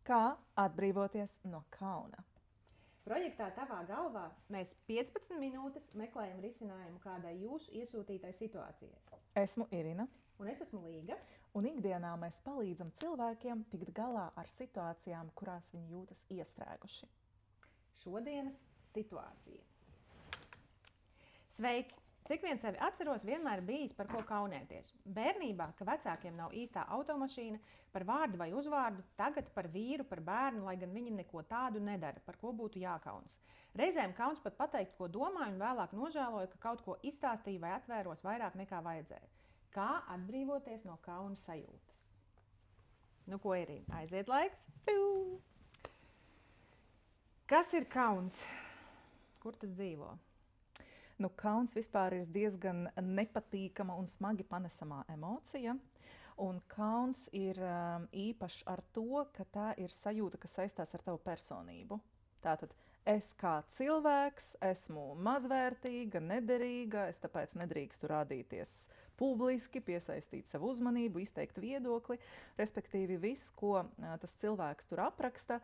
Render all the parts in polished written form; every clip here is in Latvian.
Kā atbrīvoties no kauna? Projektā Tavā galvā mēs 15 minūtes meklējam risinājumu kādai jūsu iesūtītai situācijai. Esmu Irina, Un es esmu Līga. un ikdienā mēs palīdzam cilvēkiem tikt galā ar situācijām, kurās viņi jūtas iestrēguši. Šodienas situācija. Sveiki! Cik vien sevi atceros, vienmēr bijis par ko kaunēties. Bērnībā, ka vecākiem nav īstā automašīna, par vārdu vai uzvārdu, tagad par vīru, par bērnu, lai gan viņi neko tādu nedara, par ko būtu jākaunas. Reizēm kauns pat pateikt, ko domāju, un vēlāk nožēloju, ka kaut ko izstāstīju vai atvēros vairāk nekā vajadzēja. Kā atbrīvoties no kauna sajūtas? Nu, ko ir? Aiziet laiks! Piu! Kas ir kauns? Kur tas dzīvo? Nu, kauns vispār ir diezgan nepatīkama un smagi panesama emocija. Un kauns ir īpašs ar to, ka tā ir sajūta, kas saistās ar tavu personību. Tātad es kā cilvēks esmu mazvērtīga, nederīga, es tāpēc nedrīkstu rādīties publiski, piesaistīt savu uzmanību, izteikt viedokli. Respektīvi, viss, ko tas cilvēks tur apraksta,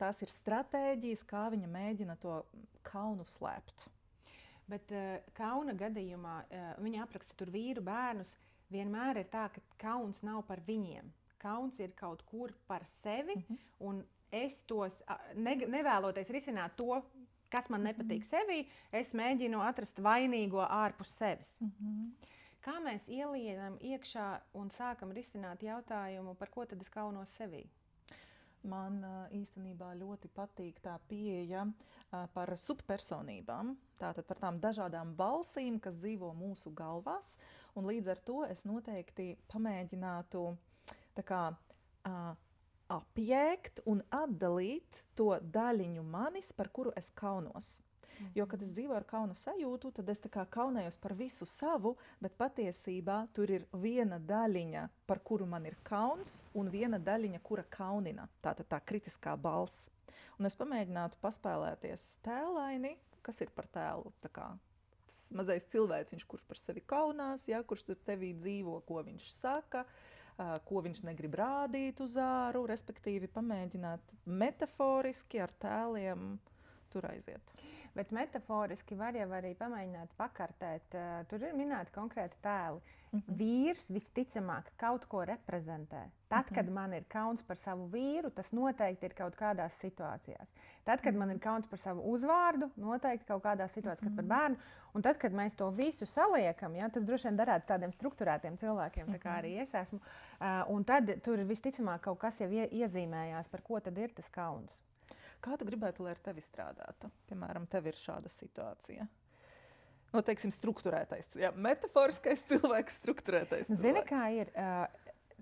tās ir stratēģijas, kā viņa mēģina to kaunu slēpt. Bet kauna gadījumā viņa apraksta tur vīru, bērnus. Vienmēr ir tā, ka kauns nav par viņiem. Kauns ir kaut kur par sevi, un es tos nevēloties risināt to, kas man nepatīk sevī, es mēģinu atrast vainīgo ārpus sevis. Kā mēs ielienam iekšā un sākam risināt jautājumu, par ko tad es kaunos sevī? Man īstenībā ļoti patīk tā pieeja par subpersonībām, tātad par tām dažādām balsīm, kas dzīvo mūsu galvās. Un līdz ar to es noteikti pamēģinātu tā kā, apjēgt un atdalīt to daļiņu manis, par kuru es kaunos. Jo, kad es dzīvoju ar kauna sajūtu, tad es tā kā kaunējos par visu savu, bet patiesībā tur ir viena daļiņa, par kuru man ir kauns, un viena daļiņa, kura kaunina. Tātad tā kritiskā balss. Un es pamēģinātu paspēlēties tēlaini, kas ir par tēlu. Tā kā tas mazais cilvēciņš, kurš par sevi kaunās, ja, kurš tur tevī dzīvo, ko viņš saka, ko viņš negrib rādīt uz āru, respektīvi pamēģināt metaforiski ar tēliem tur aiziet. Bet metaforiski var jau arī pamēģināt pakartēt. Tur ir minēti konkrēti tēli. Vīrs visticamāk kaut ko reprezentē. Tad, kad man ir kauns par savu vīru, tas noteikti ir kaut kādās situācijās. Tad, kad man ir kauns par savu uzvārdu, noteikti kaut kādās situācijās, kad par bērnu. Un tad, kad mēs to visu saliekam, ja, tas droši vien darētu tādiem strukturētiem cilvēkiem, tā kā arī es esmu. Un tad tur visticamāk kaut kas jau iezīmējās, par ko tad ir tas kauns. Kā tu gribētu, lai ar tevi strādātu? Piemēram, tev ir šāda situācija. No, teiksim, strukturētais, jā, metaforiskais cilvēks, strukturētais cilvēks. Zini, kā ir?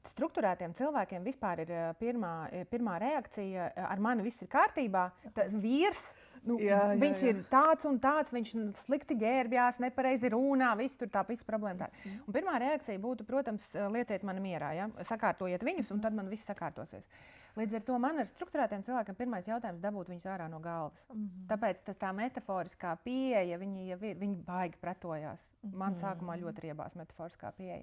Strukturētiem cilvēkiem vispār ir pirmā reakcija, ar mani viss ir kārtībā. Tas vīrs, viņš ir tāds un tāds, viņš slikti ģērbjās, nepareizi runā, viss tur tā, viss problēma tā. Un pirmā reakcija būtu, protams, lieciet mani mierā, ja? Sakārtojiet viņus, un tad man viss sakārtosies. Līdz ar to man ar strukturētiem cilvēkiem pirmais jautājums dabūt viņus ārā no galvas. Tāpēc tā metaforiskā pieeja, viņi baigi pretojās. Man sākumā ļoti riebās metaforiskā pieeja.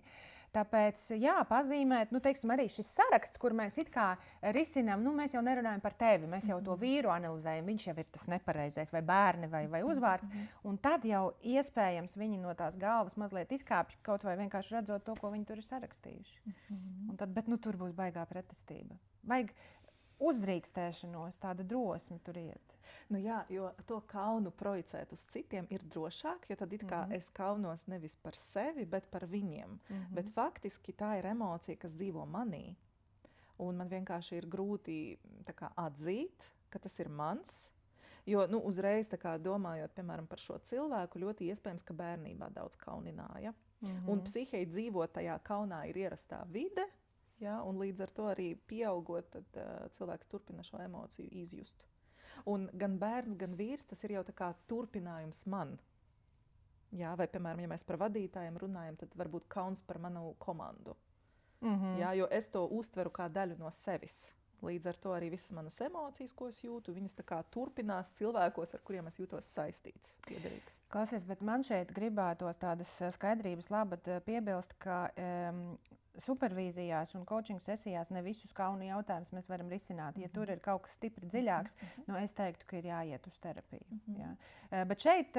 Tāpēc, jā, pazīmēt, teiksim, arī šis saraksts, kur mēs it kā risinām, mēs jau nerunājam par tevi, mēs jau to vīru analizējam, viņš jau ir tas nepareizais, vai bērni, vai uzvārds. Un tad jau iespējams viņi no tās galvas mazliet izkāpj, kaut vai vienkārši redzot to, ko viņi tur ir sarakstījuši. Un tad, bet tur būs baigā pretestība. Vajag uzdrīkstēšanos, tāda drosme tur iet. Nu jā, jo to kaunu projicēt uz citiem ir drošāk, jo tad it kā es kaunos nevis par sevi, bet par viņiem. Bet faktiski tā ir emocija, kas dzīvo manī. Un man vienkārši ir grūti tā kā atzīt, ka tas ir mans. Jo uzreiz tā kā domājot, piemēram, par šo cilvēku, ļoti iespējams, ka bērnībā daudz kaunināja. Un psihei dzīvot tajā kaunā ir ierastā vide. Ja, un līdz ar to arī pieaugot, tad cilvēks turpina šo emociju izjust. Un gan bērns, gan vīrs, tas ir jau tā kā turpinājums man. Ja, vai, piemēram, ja mēs par vadītājiem runājam, tad varbūt kauns par manu komandu. Ja, jo es to uztveru kā daļu no sevis. Līdz ar to arī visas manas emocijas, ko es jūtu, viņas tā kā turpinās cilvēkos, ar kuriem es jūtos saistīts, piederīgs. Klausies, bet man šeit gribētos tādas skaidrības labad piebilst, ka supervīzijās un coaching sesijās ne visus kaunu jautājumus mēs varam risināt. Ja tur ir kaut kas stipri dziļāks, es teiktu, ka ir jāiet uz terapiju. Jā. Bet šeit,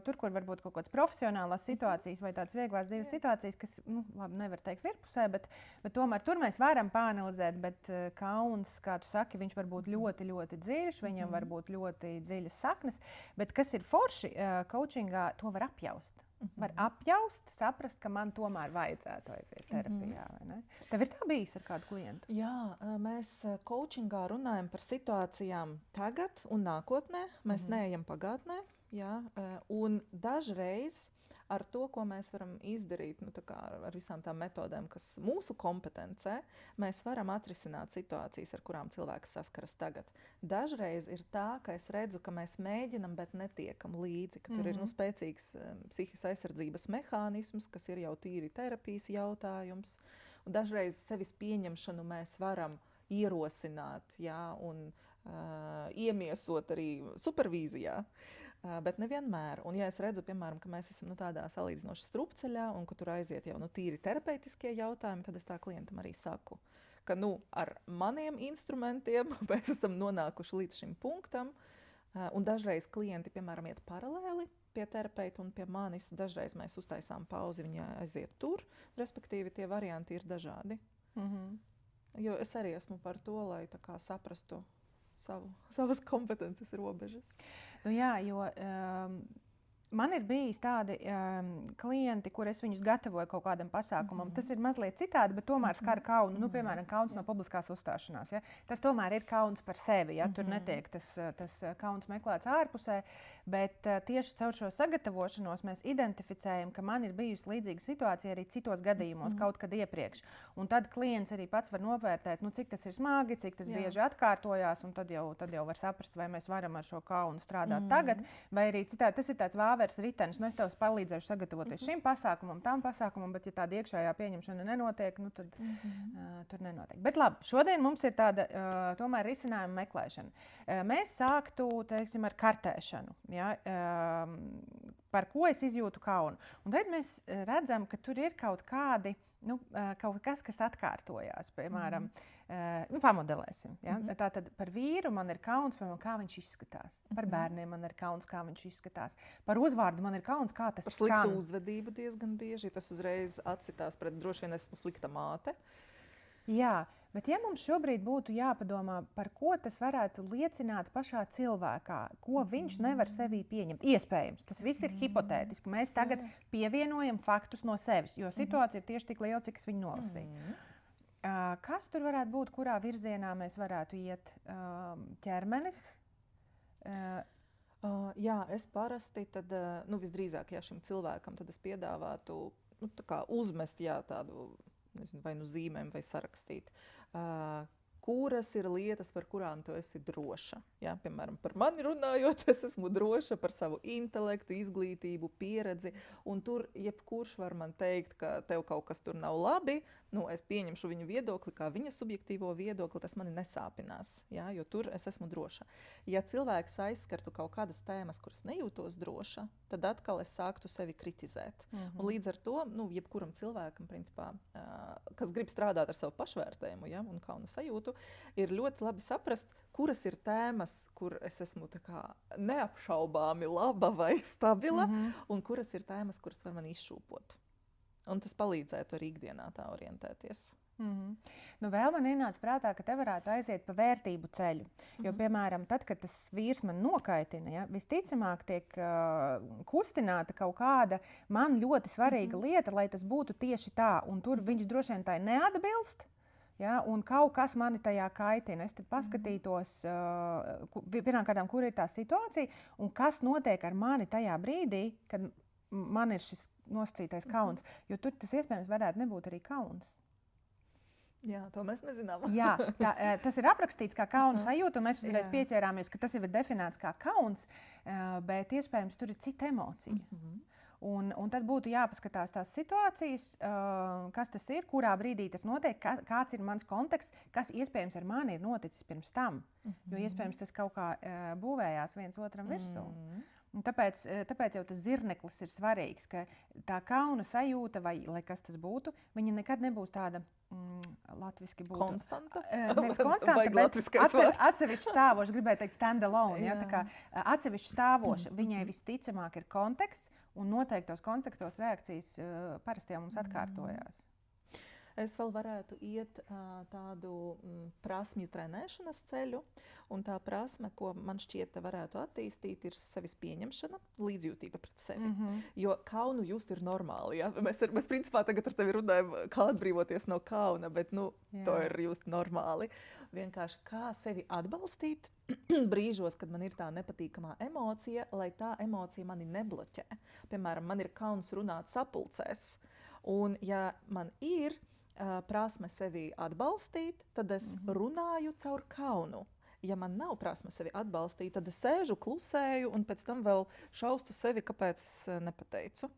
tur, kur varbūt kaut kādas profesionālās situācijas vai tādas vieglās dzīves situācijas, kas, labi, nevar teikt virpusē, bet tomēr tur mēs varam pāanalizēt, bet kauns, kā tu saki, viņš var būt ļoti, ļoti dziļš, viņam var būt ļoti dziļas saknes, bet kas ir forši, coachingā to var apjaust. Var apjaust, saprast, ka man tomēr vajadzētu aiziet terapijā. Vai ne? Tev ir tā bijis ar kādu klientu? Jā, mēs coachingā runājam par situācijām tagad un nākotnē. Mēs neejam pagātnē. Jā, un dažreiz ar to, ko mēs varam izdarīt, ar visām tām metodēm, kas mūsu kompetencē, mēs varam atrisināt situācijas, ar kurām cilvēks saskaras tagad. Dažreiz ir tā, ka es redzu, ka mēs mēģinam, bet netiekam līdzi, ka tur ir spēcīgs psihiskas aizsardzības mehānisms, kas ir jau tīri terapijas jautājums. Un dažreiz sevis pieņemšanu mēs varam ierosināt, jā, un iemiesot arī supervīzijā. Bet nevienmēr. Un ja es redzu, piemēram, ka mēs esam tādā salīdzinoši strupceļā un ka tur aiziet jau tīri terapeitiskie jautājumi, tad es tā klientam arī saku, ka ar maniem instrumentiem mēs esam nonākuši līdz šim punktam. Un dažreiz klienti, piemēram, iet paralēli pie terapeita un pie manis. Dažreiz mēs uztaisām pauzi, viņi aiziet tur. Respektīvi, tie varianti ir dažādi. Jo es arī esmu par to, lai tā kā saprastu savas kompetences robežas. Jā, jo man ir bijis tādi klienti, kur es viņus gatavoju kaut kādam pasākumam. Tas ir mazliet citādi, bet tomēr skar kaunu. Piemēram, kauns no publiskās uzstāšanās. Ja? Tas tomēr ir kauns par sevi. Ja? Tur netiek tas kauns meklēts ārpusē. Bet tieši caur šo sagatavošanos mēs identificējam, ka man ir bijusi līdzīga situācija arī citos gadījumos, kaut kad iepriekš. Un tad klients arī pats var novērtēt, cik tas ir smagi, cik tas bieži atkārtojās. Un tad jau var saprast, vai mēs varam ar šo kaunu strādāt tagad, vai arī citādi. Tas ir tāds vāveres ritenis. Es tev palīdzēšu sagatavoties šim pasākumam, tam pasākumam, bet ja tāda iekšējā pieņemšana nenotiek, tad tur nenotiek. Bet labi, šodien mums ir tāda tomēr risinājuma meklēšana. Mēs sāktu, teiksim, ar kartēšanu. Ja, par ko es izjūtu kaunu. Un tad mēs redzam, ka tur ir kaut kas, kas atkārtojās. Piemēram, pamodelēsim. Ja? Tātad par vīru man ir kauns, piemēram, kā viņš izskatās. Par bērniem man ir kauns, kā viņš izskatās. Par uzvārdu man ir kauns, kā tas skan. Par sliktu uzvedību diezgan bieži. Tas uzreiz atsitās pret droši vien esmu slikta māte. Jā, bet ja mums šobrīd būtu jāpadomā, par ko tas varētu liecināt pašā cilvēkā, ko viņš nevar sevī pieņemt. Iespējams, tas viss ir hipotētiski. Mēs tagad pievienojam faktus no sevis, jo situācija ir tieši tik liela, cik es viņu nolasīju. Kas tur varētu būt, kurā virzienā mēs varētu iet? Ķermenis? Jā, es parasti tad, visdrīzāk, šim cilvēkam tad es piedāvātu uzmest tādu, nezinu, vai zīmēm vai sarakstīt. Kuras ir lietas, par kurām tu esi droša? Ja? Piemēram, par mani runājot, es esmu droša par savu intelektu, izglītību, pieredzi. Un tur jebkurš var man teikt, ka tev kaut kas tur nav labi. Es pieņemšu viņu viedokli, kā viņa subjektīvo viedokli, tas mani nesāpinās. Ja? Jo tur es esmu droša. Ja cilvēks aizskartu kaut kādas tēmas, kuras nejūtos droša, tad atkal es sāktu sevi kritizēt. Un līdz ar to, jebkuram cilvēkam, principā, kas grib strādāt ar savu pašvērtējumu, ja? Un kauna sajūtu, ir ļoti labi saprast, kuras ir tēmas, kur es esmu neapšaubāmi laba vai stabila, un kuras ir tēmas, kuras var man izšūpot. Un tas palīdzētu arī ikdienā tā orientēties. Vēl man ienāca prātā, ka te varētu aiziet pa vērtību ceļu. Jo, piemēram, tad, kad tas vīrs man nokaitina, visticamāk tiek kustināta kaut kāda man ļoti svarīga lieta, lai tas būtu tieši tā. Un tur viņš droši vien tai neatbilst. Ja, un kaut kas mani tajā kaitina. Es tad paskatītos, pirmkārt, kur ir tā situācija un kas notiek ar mani tajā brīdī, kad man ir šis nosacītais kauns. Jo tur tas iespējams varētu nebūt arī kauns. Jā, to mēs nezinām. Jā, tas ir aprakstīts kā kauna sajūta, un mēs uzreiz pieķērāmies, ka tas jau ir definēts kā kauns, bet iespējams tur ir cita emocija. Un tad būtu jāpaskatās tās situācijas, kas tas ir, kurā brīdī tas notiek, kāds ir mans konteksts, kas iespējams ar mani ir noticis pirms tam. Jo iespējams tas kaut kā būvējās viens otram virsū. Tāpēc jau tas zirneklis ir svarīgs, ka tā kauna sajūta, vai lai kas tas būtu, viņa nekad nebūs tāda latviski būtu. Konstanta? Nevis konstanta, bet atsevišķi stāvoša, gribēju teikt stand-alone, ja, tā kā atsevišķi stāvoša. Viņai visticamāk ir konteksts, un noteiktos kontekstos reakcijas parasti jau mums atkārtojās. Es vēl varētu iet tādu prasmju trenēšanas ceļu, un tā prasme, ko man šķiet varētu attīstīt, ir sevis pieņemšana, līdzjūtība pret sevi. Jo kaunu just ir normāli, ja? Mēs principā tagad ar tevi runājam, kā atbrīvoties no kauna, bet, to ir just normāli. Vienkārši kā sevi atbalstīt brīžos, kad man ir tā nepatīkamā emocija, lai tā emocija mani nebloķē. Piemēram, man ir kauns runāt sapulcēs, un ja man ir prasme sevi atbalstīt, tad es runāju caur kaunu. Ja man nav prasme sevi atbalstīt, tad es sēžu, klusēju un pēc tam vēl šaustu sevi, kāpēc es nepateicu.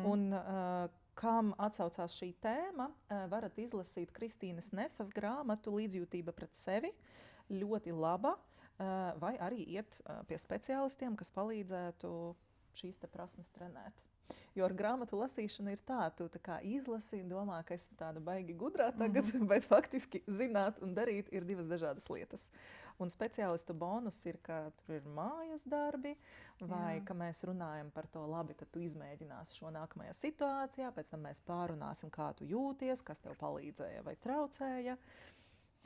Un kam atsaucās šī tēma, varat izlasīt Kristīnas Nefas grāmatu Līdzjūtība pret sevi. Ļoti laba, vai arī iet pie speciālistiem, kas palīdzētu šīs te prasmes trenēt. Jo ar grāmatu lasīšanu ir tu tā kā izlasi un domā, ka esmu tāda baigi gudrā tagad, bet faktiski zināt un darīt ir divas dažādas lietas. Un speciālistu bonus ir, ka tur ir mājas darbi, vai ka mēs runājam par to, labi, tad tu izmēģināsi šo nākamajā situācijā, pēc tam mēs pārunāsim, kā tu jūties, kas tev palīdzēja vai traucēja.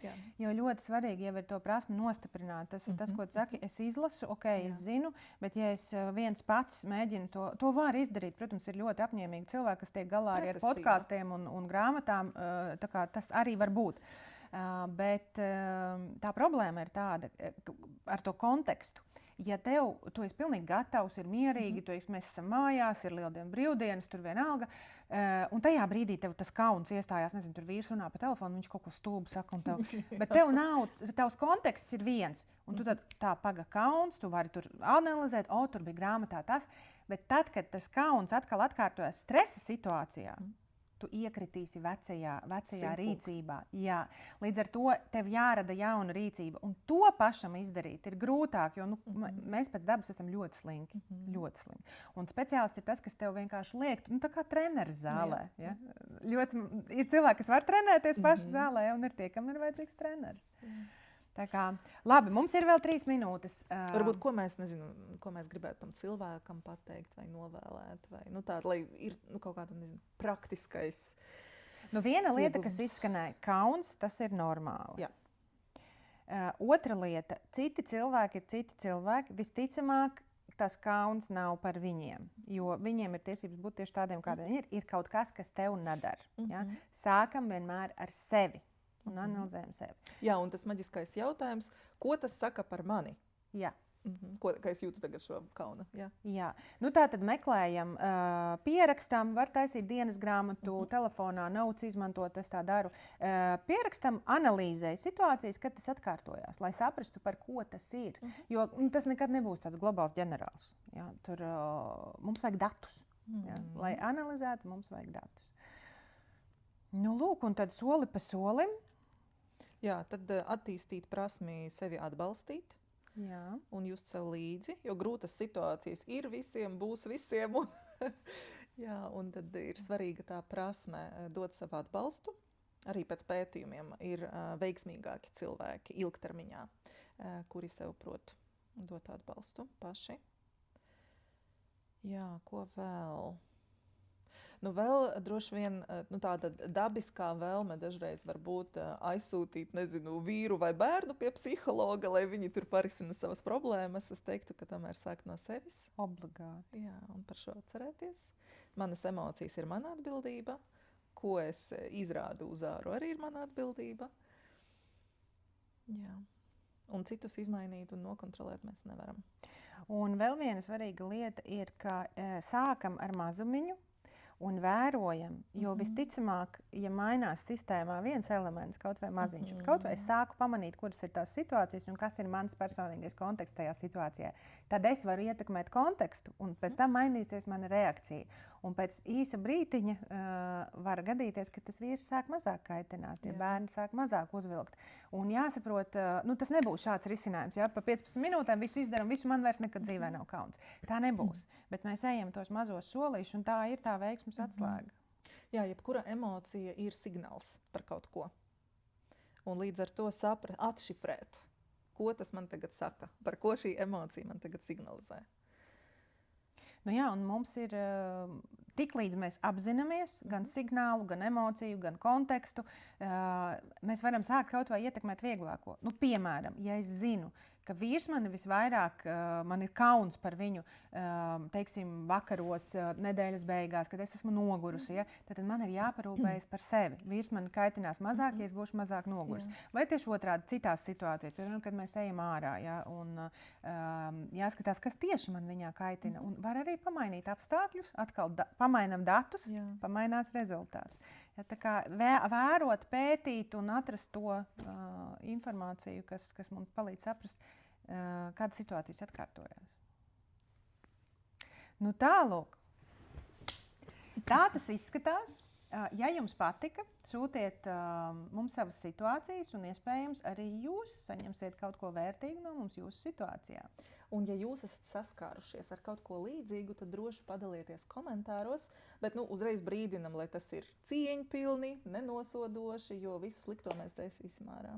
Jā. Jo ļoti svarīgi jau ir to prasmi nostiprināt. Tas ir tas, ko tu saki, es izlasu, es zinu, bet ja es viens pats mēģinu to var izdarīt, protams, ir ļoti apņēmīgi cilvēki, kas tiek galā arī ar podkāstiem un grāmatām, tā kā tas arī var būt. Bet tā problēma ir tāda ar to kontekstu. Ja tu esi pilnīgi gatavs, ir mierīgi, mēs esam mājās, ir lieldienu brīvdienas, tur vienalga, un tajā brīdī tev tas kauns iestājās, nezinu, tur vīrs runā pa telefonu, viņš kaut ko stulbu saka, bet tev nav, tavs konteksts ir viens, un tu tad tā paga kauns, tu vari tur analizēt, tur bija grāmatā tas, bet tad, kad tas kauns atkal atkārtojas stresa situācijā, tu iekritīsi vecajā rīcībā. Jā. Līdz ar to tev jārada jauna rīcība. Un to pašam izdarīt ir grūtāk, jo mēs pēc dabas esam ļoti slinki. Ļoti slinki. Un speciālists ir tas, kas tev vienkārši liek, tā kā treneris zālē. Ja? Ļoti, ir cilvēki, kas var trenēties paši zālē, un ir tie, kam ir vajadzīgs treneris. Tā kā, labi, mums ir vēl 3 minūtes. Varbūt, ko mēs gribētu tam cilvēkam pateikt vai novēlēt, vai tāda, lai ir kaut kāda, praktiskais. Viena lieta, kas izskanēja, kauns, tas ir normāli. Jā. Otra lieta, citi cilvēki ir citi cilvēki, visticamāk, tas kauns nav par viņiem, jo viņiem ir tiesības būt tieši tādiem, kādiem ir kaut kas, kas tev nedara. Ja? Sākam vienmēr ar sevi. Un analizējam sevi. Jā, un tas maģiskais jautājums, ko tas saka par mani? Jā. Kā es jūtu tagad šo kaunu? Jā. Tā tad meklējam, pierakstam, var taisīt dienas grāmatu, telefonā, notes izmantot, es tā daru. Pierakstam, analīzēju situācijas, kad tas atkārtojās, lai saprastu, par ko tas ir. Jo tas nekad nebūs tāds globāls ģenerāls. Jā. Tur mums vajag datus. Jā. Lai analizētu, mums vajag datus. Lūk, un tad soli pa solim. Jā, tad attīstīt prasmi sevi atbalstīt. Jā. Un just sev līdzi, jo grūtas situācijas ir visiem, būs visiem. Jā, un tad ir svarīga tā prasme dot savu atbalstu. Arī pēc pētījumiem ir veiksmīgāki cilvēki ilgtermiņā, kuri sev prot dot atbalstu paši. Jā, ko vēl? Vēl droši vien tāda dabiskā vēlme dažreiz var būt aizsūtīt, vīru vai bērnu pie psihologa, lai viņi tur parisina savas problēmas. Es teiktu, ka tomēr sāk no sevis. Obligāti. Jā, un par šo atcerēties. Manas emocijas ir mana atbildība. Ko es izrādu uz āru arī ir mana atbildība. Jā. Un citus izmainīt un nokontrolēt mēs nevaram. Un vēl viena svarīga lieta ir, ka sākam ar mazumiņu. un vērojam, jo visticamāk, ja mainās sistēmā viens elements, kaut vai maziņš, kaut vai es sāku pamanīt, kuras ir tās situācijas un kas ir mans personīgais konteksts tajā situācijā, tad es varu ietekmēt kontekstu un pēc tam mainīsies mana reakcija. Un pēc īsa brītiņa var gadīties, ka tas vīrs sāk mazāk kaitināt, tie bērni sāk mazāk uzvilkt. Un jāsaprot, tas nebūs šāds risinājums, ja pa 15 minūtēm visu izdaram, visu man vairs nekad dzīvē nav kauns. Tā nebūs, bet mēs ejam tos mazos solīšus un tā ir tā veiksmes atslēga. Jā, jebkura emocija ir signāls par kaut ko. Un līdz ar to atšifrēt, ko tas man tagad saka, par ko šī emocija man tagad signalizē. Nu jā, un mums ir tiklīdz mēs apzināmies gan signālu, gan emociju, gan kontekstu, mēs varam sākt kaut vai ietekmēt vieglāko. Nu, piemēram, ja es zinu, ka vīrs mani visvairāk, man ir kauns par viņu, teiksim, vakaros, nedēļas beigās, kad es esmu nogurusi, ja, tad man ir jāparūpējas par sevi. Vīrs man kaitinās mazāk, ja es būšu mazāk nogurusi. Vai tieši otrādi citās situācijās, kad mēs ejam ārā, ja, un jāskatās, kas tieši man viņā kaitina. Un var arī pamainīt apstākļus, atkal pamainam datus, pamainās rezultāts. Ja, tā kā vērot, pētīt un atrast to informāciju, kas mums palīdz saprast, kādas situācijas atkārtojās. Nu tālūk. Tā tas izskatās. Ja jums patika, sūtiet mums savas situācijas un iespējams arī jūs saņemsiet kaut ko vērtīgu no mums jūsu situācijā. Un ja jūs esat saskārušies ar kaut ko līdzīgu, tad droši padalieties komentāros, bet uzreiz brīdinam, lai tas ir cieņpilni, nenosodoši, jo visu slikto mēs dzēsīsim ārā.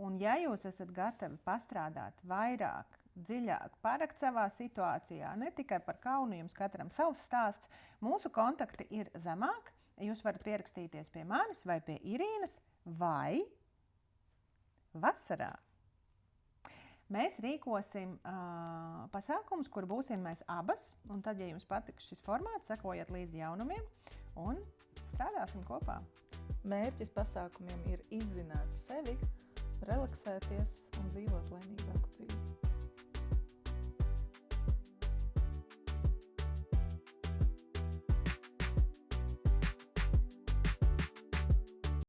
Un ja jūs esat gatavi pastrādāt vairāk, dziļāk, parakt savā situācijā, ne tikai par kaunu, jums katram savs stāsts, mūsu kontakti ir zemāk. Jūs varat pierakstīties pie manis vai pie Irīnas vai vasarā. Mēs rīkosim pasākumus, kur būsim mēs abas, un tad, ja jums patiks šis formāts, sekojiet līdzi jaunumiem un strādāsim kopā. Mērķis pasākumiem ir izzināt sevi, relaksēties un dzīvot laimīgāku dzīvi.